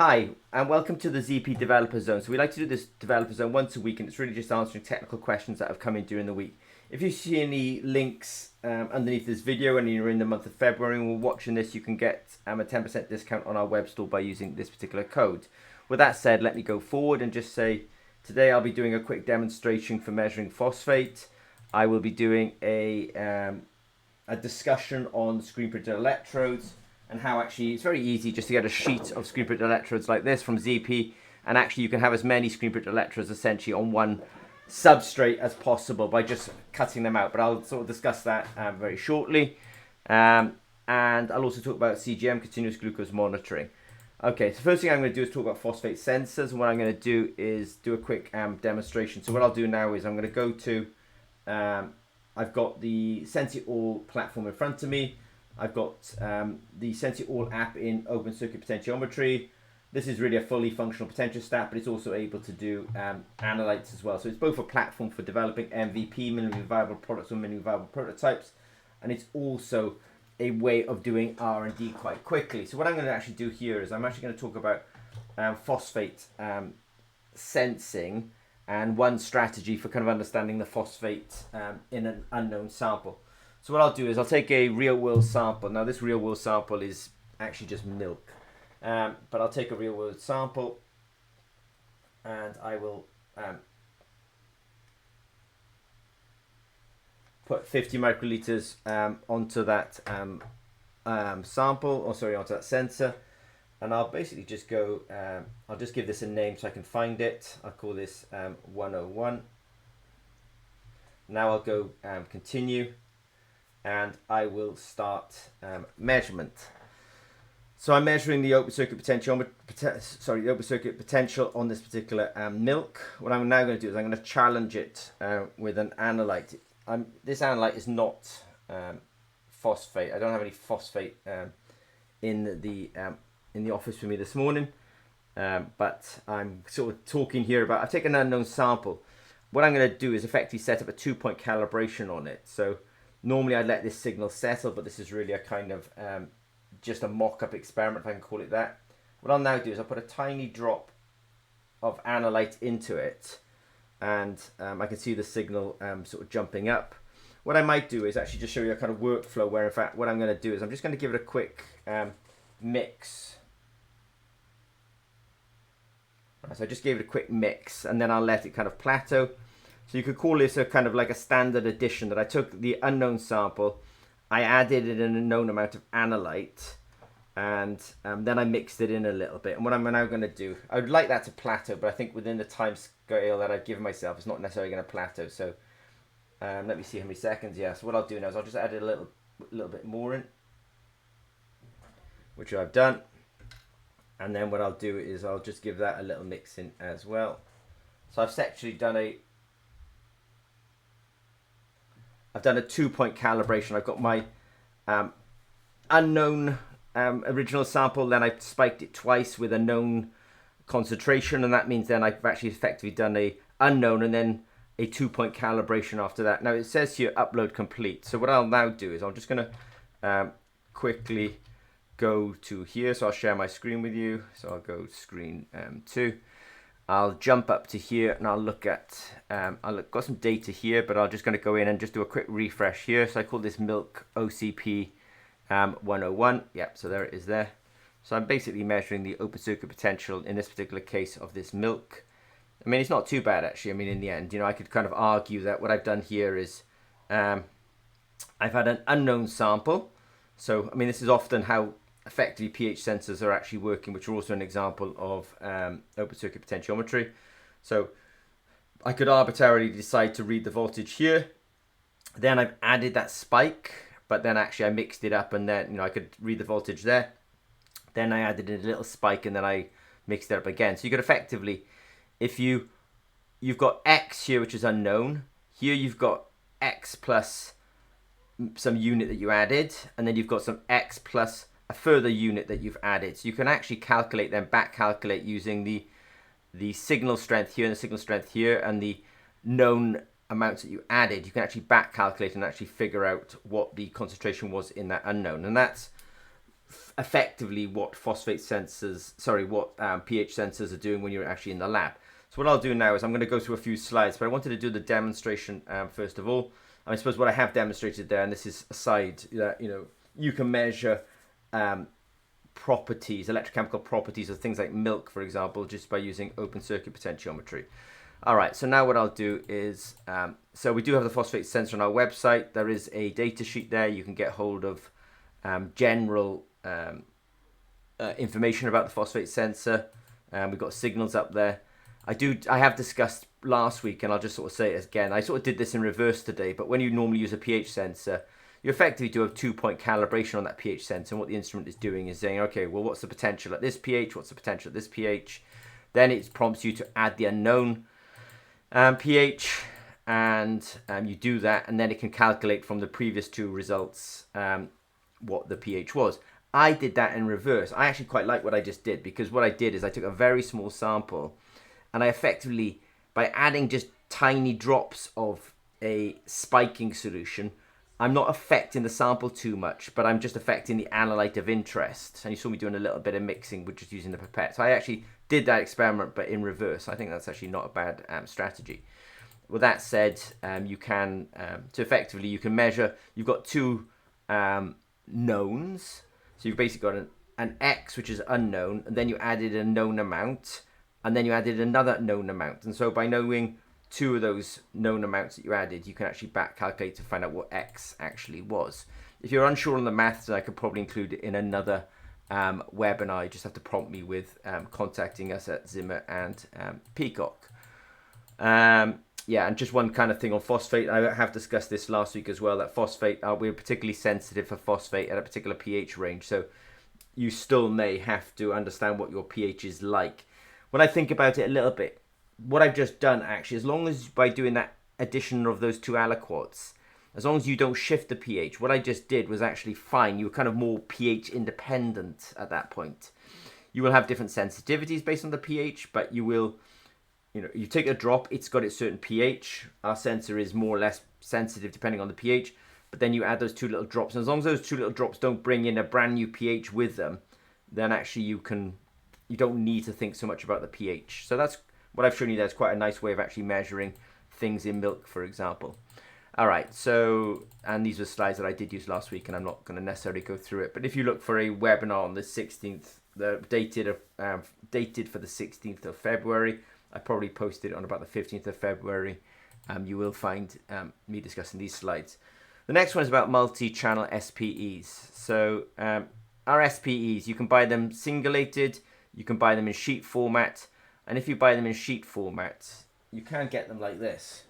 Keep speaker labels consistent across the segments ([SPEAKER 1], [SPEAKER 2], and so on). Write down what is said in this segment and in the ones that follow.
[SPEAKER 1] Hi, and welcome to the ZP Developer Zone. So we like to do this Developer Zone once a week, and it's really just answering technical questions that have come in during the week. If you see any links underneath this video and you're in the month of February and we're watching this, you can get a 10% discount on our web store by using this particular code. With that said, let me go forward and just say, today I'll be doing a quick demonstration for measuring phosphate. I will be doing a discussion on screen printed electrodes, and how actually it's very easy just to get a sheet of screen printed electrodes like this from ZP, and actually you can have as many screen printed electrodes essentially on one substrate as possible by just cutting them out. But I'll sort of discuss that very shortly, and I'll also talk about CGM, continuous glucose monitoring. Okay, so first thing I'm going to do is talk about phosphate sensors, and what I'm going to do is do a quick demonstration. So what I'll do now is I'm going to go to I've got the Sensi All platform in front of me. I've got the Sensi All app in open circuit potentiometry. This is really a fully functional potentiostat, but it's also able to do analytes as well. So it's both a platform for developing MVP, minimally viable products or minimally viable prototypes, and it's also a way of doing R&D quite quickly. So what I'm going to actually do here is I'm actually going to talk about phosphate sensing and one strategy for kind of understanding the phosphate in an unknown sample. So what I'll do is I'll take a real world sample. Now this real world sample is actually just milk, but I'll take a real world sample and I will put 50 microliters onto that onto that sensor, and I'll basically just go, I'll just give this a name so I can find it. I'll call this 101. Now I'll go continue, and I will start measurement. So I'm measuring the open circuit potential on this particular milk. What I'm now going to do is I'm going to challenge it with an analyte. This analyte is not phosphate. I don't have any phosphate in the office with me this morning, but I'm sort of talking here about, I've taken an unknown sample. What I'm going to do is effectively set up a 2-point calibration on it. So normally I'd let this signal settle, but this is really a kind of just a mock-up experiment, if I can call it that. What I'll now do is I'll put a tiny drop of analyte into it, and I can see the signal sort of jumping up. What I might do is actually just show you a kind of workflow where, in fact, what I'm going to do is I'm just going to give it a quick mix. So I just gave it a quick mix, and then I'll let it kind of plateau. So you could call this a kind of like a standard addition, that I took the unknown sample, I added in an unknown amount of analyte, and then I mixed it in a little bit. And what I'm now going to do, I would like that to plateau, but I think within the time scale that I've given myself, it's not necessarily going to plateau. So let me see how many seconds. Yeah, so what I'll do now is I'll just add a little bit more in, which I've done. And then what I'll do is I'll just give that a little mix in as well. So I've actually done a 2-point calibration. I've got my unknown original sample, then I spiked it twice with a known concentration, and that means then I've actually effectively done a unknown and then a 2-point calibration after that. Now it says here upload complete. So what I'll now do is I'm just going to quickly go to here. So I'll share my screen with you. So I'll go screen 2. I'll jump up to here and I'll look at, got some data here, but I'm just going to go in and just do a quick refresh here. So I call this milk OCP 101. Yep, so there it is there. So I'm basically measuring the open circuit potential in this particular case of this milk. I mean, it's not too bad actually. I mean, in the end, I could kind of argue that what I've done here is I've had an unknown sample. So, I mean, this is often how effectively pH sensors are actually working, which are also an example of open circuit potentiometry. So I could arbitrarily decide to read the voltage here. Then I've added that spike, but then actually I mixed it up, and then I could read the voltage there. Then I added in a little spike, and then I mixed it up again. So you could effectively, if you've got X here, which is unknown, here you've got X plus some unit that you added, and then you've got some X plus a further unit that you've added. So you can actually calculate them, back calculate using the signal strength here and the signal strength here and the known amounts that you added. You can actually back calculate and actually figure out what the concentration was in that unknown. And that's effectively what phosphate sensors, what pH sensors are doing when you're actually in the lab. So what I'll do now is I'm going to go through a few slides, but I wanted to do the demonstration first of all. I suppose what I have demonstrated there, and this is a side that you can measure properties, electrochemical properties of things like milk, for example, just by using open circuit potentiometry. All right, so now what I'll do is, so we do have the phosphate sensor on our website. There is a data sheet there. You can get hold of general information about the phosphate sensor. We've got signals up there. I have discussed last week, and I'll just sort of say it again. I sort of did this in reverse today, but when you normally use a pH sensor, you effectively do a 2-point calibration on that pH sensor, and what the instrument is doing is saying, okay, well, what's the potential at this pH? What's the potential at this pH? Then it prompts you to add the unknown pH, and you do that, and then it can calculate from the previous two results what the pH was. I did that in reverse. I actually quite like what I just did, because what I did is I took a very small sample, and I effectively, by adding just tiny drops of a spiking solution, I'm not affecting the sample too much, but I'm just affecting the analyte of interest. And you saw me doing a little bit of mixing with just using the pipette. So I actually did that experiment, but in reverse. I think that's actually not a bad strategy. With that said, you can, so effectively you can measure, you've got two knowns. So you've basically got an X, which is unknown, and then you added a known amount, and then you added another known amount. And so by knowing two of those known amounts that you added, you can actually back calculate to find out what X actually was. If you're unsure on the maths, I could probably include it in another webinar. You just have to prompt me with contacting us at Zimmer and Peacock. Yeah, and just one kind of thing on phosphate. I have discussed this last week as well, that phosphate, we're particularly sensitive for phosphate at a particular pH range. So you still may have to understand what your pH is like. When I think about it a little bit, what I've just done actually, as long as by doing that addition of those two aliquots, as long as you don't shift the pH, what I just did was actually fine. You were kind of more pH independent at that point. You will have different sensitivities based on the pH, but you will, you take a drop, it's got its certain pH. Our sensor is more or less sensitive depending on the pH, but then you add those two little drops. And as long as those two little drops don't bring in a brand new pH with them, then actually you don't need to think so much about the pH. So that's what I've shown you there. Is quite a nice way of actually measuring things in milk, for example. All right, so, and these were slides that I did use last week, and I'm not going to necessarily go through it. But if you look for a webinar on the 16th, dated for the 16th of February, I probably posted it on about the 15th of February. You will find me discussing these slides. The next one is about multi-channel SPEs. So our SPEs, you can buy them singulated, you can buy them in sheet format, and if you buy them in sheet format, you can get them like this,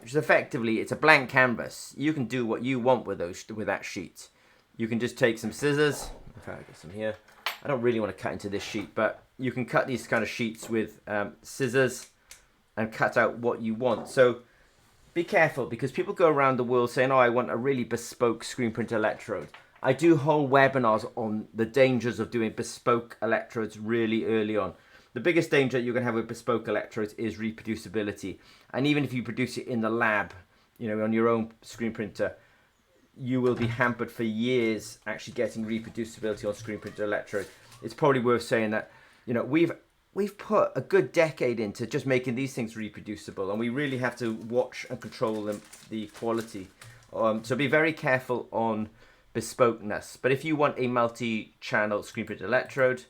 [SPEAKER 1] which is effectively, it's a blank canvas. You can do what you want with that sheet. You can just take some scissors. In fact, I got some here. I don't really want to cut into this sheet, but you can cut these kind of sheets with scissors and cut out what you want. So be careful, because people go around the world saying, oh, I want a really bespoke screen print electrode. I do whole webinars on the dangers of doing bespoke electrodes really early on. The biggest danger you're going to have with bespoke electrodes is reproducibility. And even if you produce it in the lab, on your own screen printer, you will be hampered for years actually getting reproducibility on screen printer electrodes. It's probably worth saying that, we've put a good decade into just making these things reproducible, and we really have to watch and control the quality. So be very careful on bespokeness. But if you want a multi-channel screen printed electrode,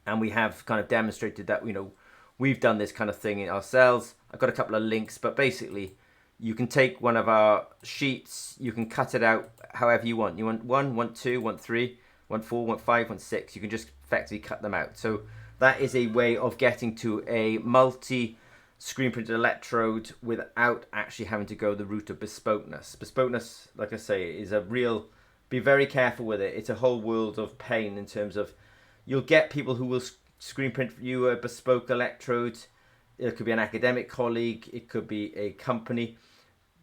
[SPEAKER 1] and we have kind of demonstrated that, we've done this kind of thing ourselves. I've got a couple of links, but basically you can take one of our sheets, you can cut it out however you want. You want 1, want 2, want 3, want 4, want 5, want 6. You can just effectively cut them out. So that is a way of getting to a multi screen printed electrode without actually having to go the route of bespokeness. Bespokeness, like I say, is a real, be very careful with it. It's a whole world of pain in terms of, you'll get people who will screen print for you a bespoke electrode. It could be an academic colleague, it could be a company.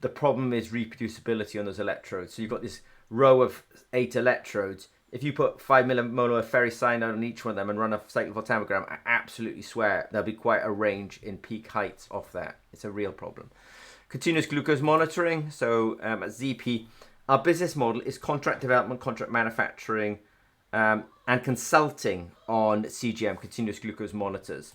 [SPEAKER 1] The problem is reproducibility on those electrodes. So you've got this row of 8 electrodes. If you put 5 millimolar of ferricyanide on each one of them and run a cyclophotomegram, I absolutely swear there'll be quite a range in peak heights off that. It's a real problem. Continuous glucose monitoring. So at ZP, our business model is contract development, contract manufacturing, and consulting on CGM, continuous glucose monitors.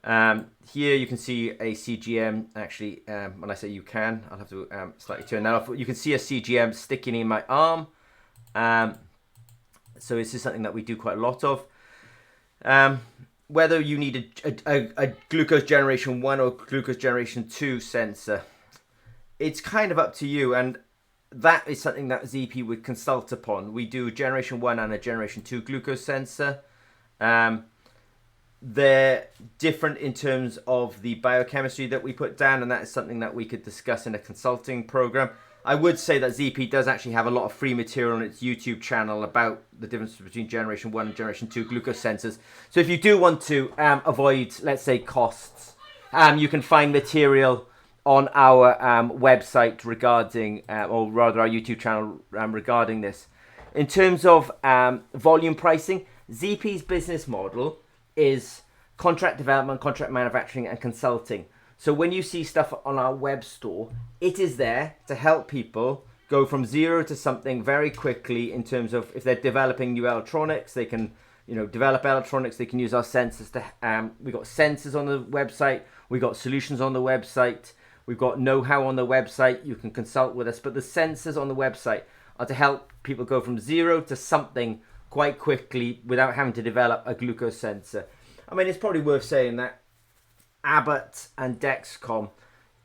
[SPEAKER 1] Here you can see a CGM. Actually, when I say you can, I'll have to slightly turn that off. You can see a CGM sticking in my arm. So this is something that we do quite a lot of. Whether you need a glucose generation 1 or glucose generation 2 sensor, it's kind of up to you, and that is something that ZP would consult upon. We do generation 1 and a generation 2 glucose sensor. They're different in terms of the biochemistry that we put down, and that is something that we could discuss in a consulting program. I would say that ZP does actually have a lot of free material on its YouTube channel about the difference between generation 1 and generation 2 glucose sensors. So if you do want to avoid, let's say, costs, you can find material on our website regarding, or rather our YouTube channel regarding this. In terms of volume pricing, ZP's business model is contract development, contract manufacturing, and consulting. So when you see stuff on our web store, it is there to help people go from zero to something very quickly. In terms of if they're developing new electronics, they can, develop electronics. They can use our sensors to. We got sensors on the website. We got solutions on the website. We've got know-how on the website. You can consult with us. But the sensors on the website are to help people go from zero to something quite quickly without having to develop a glucose sensor. I mean, it's probably worth saying that Abbott and Dexcom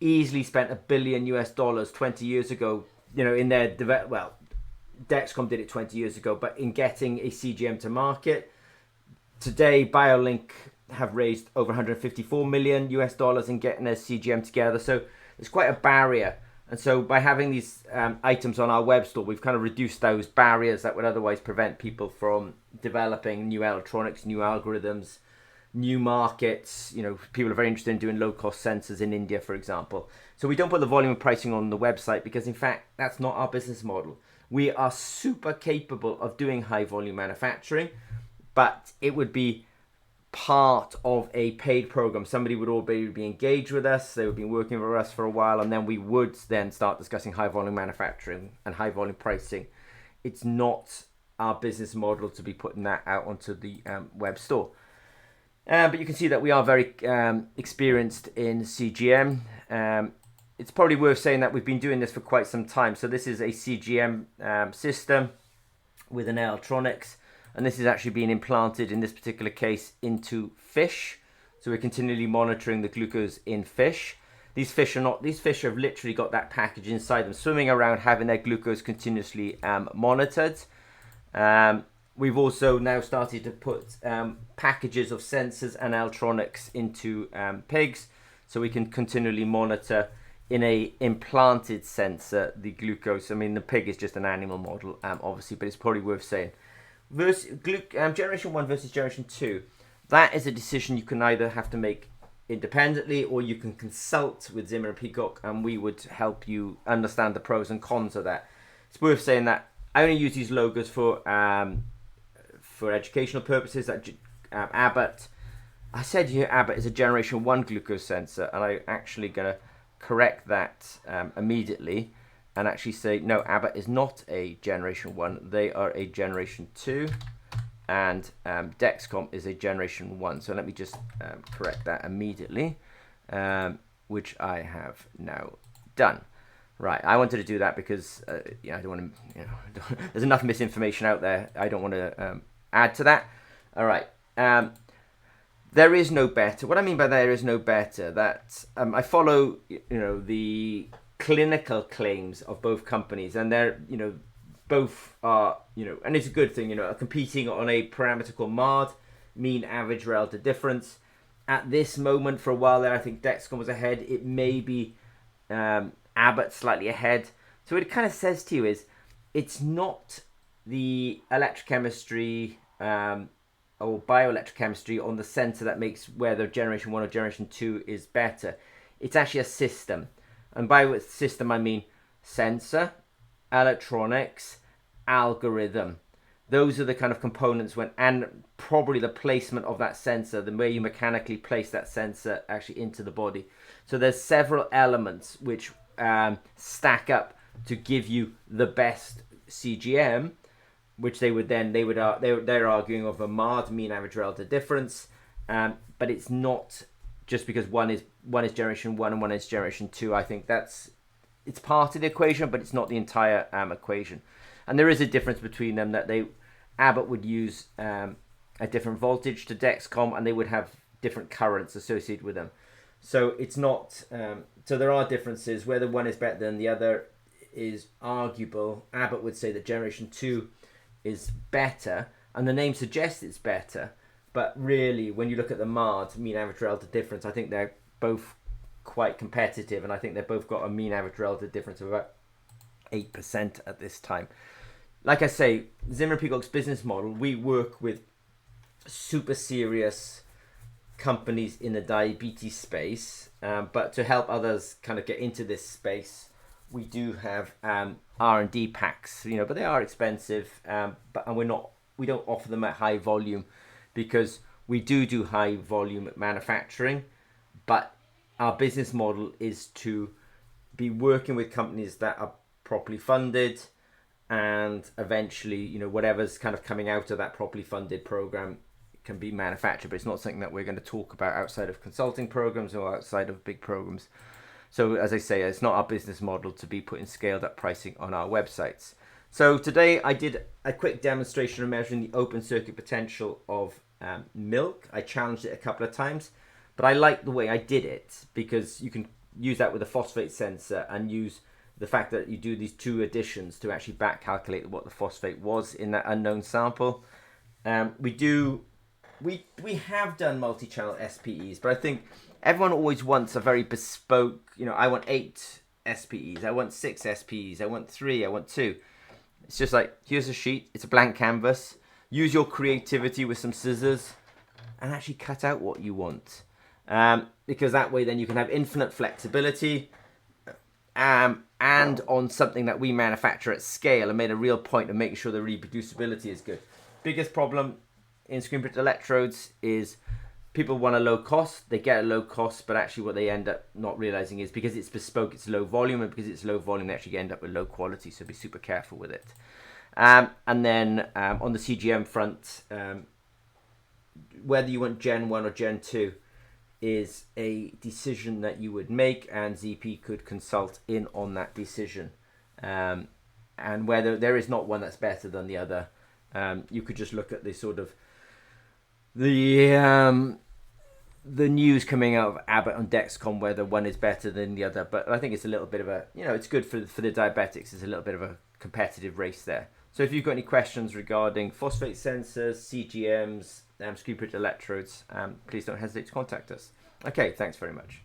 [SPEAKER 1] easily spent $1 billion 20 years ago, in their Dexcom did it 20 years ago, but in getting a CGM to market. Today, BioLink have raised over $154 million in getting a CGM together. So it's quite a barrier. And so by having these items on our web store, we've kind of reduced those barriers that would otherwise prevent people from developing new electronics, new algorithms, new markets. People are very interested in doing low-cost sensors in India, for example. So we don't put the volume of pricing on the website because, in fact, that's not our business model. We are super capable of doing high-volume manufacturing, but it would be part of a paid program. Somebody would already be engaged with us. They would be working with us for a while, and then we would then start discussing high-volume manufacturing and high-volume pricing. It's not our business model to be putting that out onto the web store. But you can see that we are very experienced in CGM. It's probably worth saying that we've been doing this for quite some time. So this is a CGM system with an electronics, and this is actually being implanted in this particular case into fish. So we're continually monitoring the glucose in fish. These fish have literally got that package inside them, swimming around, having their glucose continuously monitored. We've also now started to put packages of sensors and electronics into pigs, so we can continually monitor in a implanted sensor the glucose. I mean, the pig is just an animal model, obviously, but it's probably worth saying. Generation 1 versus Generation 2, that is a decision you can either have to make independently, or you can consult with Zimmer and Peacock, and we would help you understand the pros and cons of that. It's worth saying that I only use these logos for educational purposes. That Abbott, I said here Abbott is a Generation 1 glucose sensor, and I'm actually going to correct that immediately and actually say, no, Abbott is not a Generation 1. They are a Generation 2, and Dexcom is a Generation 1. So let me just correct that immediately, which I have now done. Right, I wanted to do that because I don't want to, there's enough misinformation out there. I don't want to add to that. All right, there is no better. What I mean by there is no better, that I follow, the clinical claims of both companies, and they're, both are, and it's a good thing, are competing on a parameter called MARD, mean average relative difference. At this moment, for a while there, I think Dexcom was ahead. It may be Abbott slightly ahead. So what it kind of says to you is, it's not the electrochemistry or bioelectrochemistry on the sensor that makes whether Generation 1 or Generation 2 is better. It's actually a system. And by system, I mean sensor, electronics, algorithm. Those are the kind of components and probably the placement of that sensor, the way you mechanically place that sensor actually into the body. So there's several elements which stack up to give you the best CGM. which they're arguing of a MARD, mean average relative difference, but it's not just because one is generation 1 and one is generation 2. I think it's part of the equation, but it's not the entire equation. And there is a difference between them, that Abbott would use a different voltage to Dexcom, and they would have different currents associated with them. So it's not. So there are differences. Whether one is better than the other is arguable. Abbott would say that generation 2 is better, and the name suggests it's better. But really, when you look at the MARD, mean average relative difference, I think they're both quite competitive, and I think they've both got a mean average relative difference of about 8% at this time. Like I say, Zimmer Peacock's business model, we work with super serious companies in the diabetes space, but to help others kind of get into this space, we do have R&D packs, but they are expensive, and we don't offer them at high volume, because we do high volume manufacturing, but our business model is to be working with companies that are properly funded, and eventually, whatever's kind of coming out of that properly funded program can be manufactured, but it's not something that we're going to talk about outside of consulting programs or outside of big programs. So as I say, it's not our business model to be putting scaled up pricing on our websites. So today I did a quick demonstration of measuring the open circuit potential of milk. I challenged it a couple of times, but I like the way I did it, because you can use that with a phosphate sensor and use the fact that you do these two additions to actually back calculate what the phosphate was in that unknown sample. We have done multi-channel SPEs, but I think everyone always wants a very bespoke, I want 8 SPEs, I want 6 SPEs, I want 3, I want 2. It's just like, here's a sheet, it's a blank canvas. Use your creativity with some scissors and actually cut out what you want. Because that way then you can have infinite flexibility, and on something that we manufacture at scale, and made a real point of making sure the reproducibility is good. Biggest problem in screen printed electrodes is people want a low cost. They get a low cost, but actually what they end up not realizing is, because it's bespoke, it's low volume, and because it's low volume, they actually end up with low quality. So be super careful with it. And then on the CGM front, whether you want Gen 1 or Gen 2 is a decision that you would make, and ZP could consult in on that decision. And whether there is not one that's better than the other, you could just look at the sort of the news coming out of Abbott and Dexcom, whether one is better than the other. But I think it's a little bit of a, it's good for the diabetics. It's a little bit of a competitive race there. So if you've got any questions regarding phosphate sensors, CGMs, screen printed electrodes, please don't hesitate to contact us. Okay, thanks very much.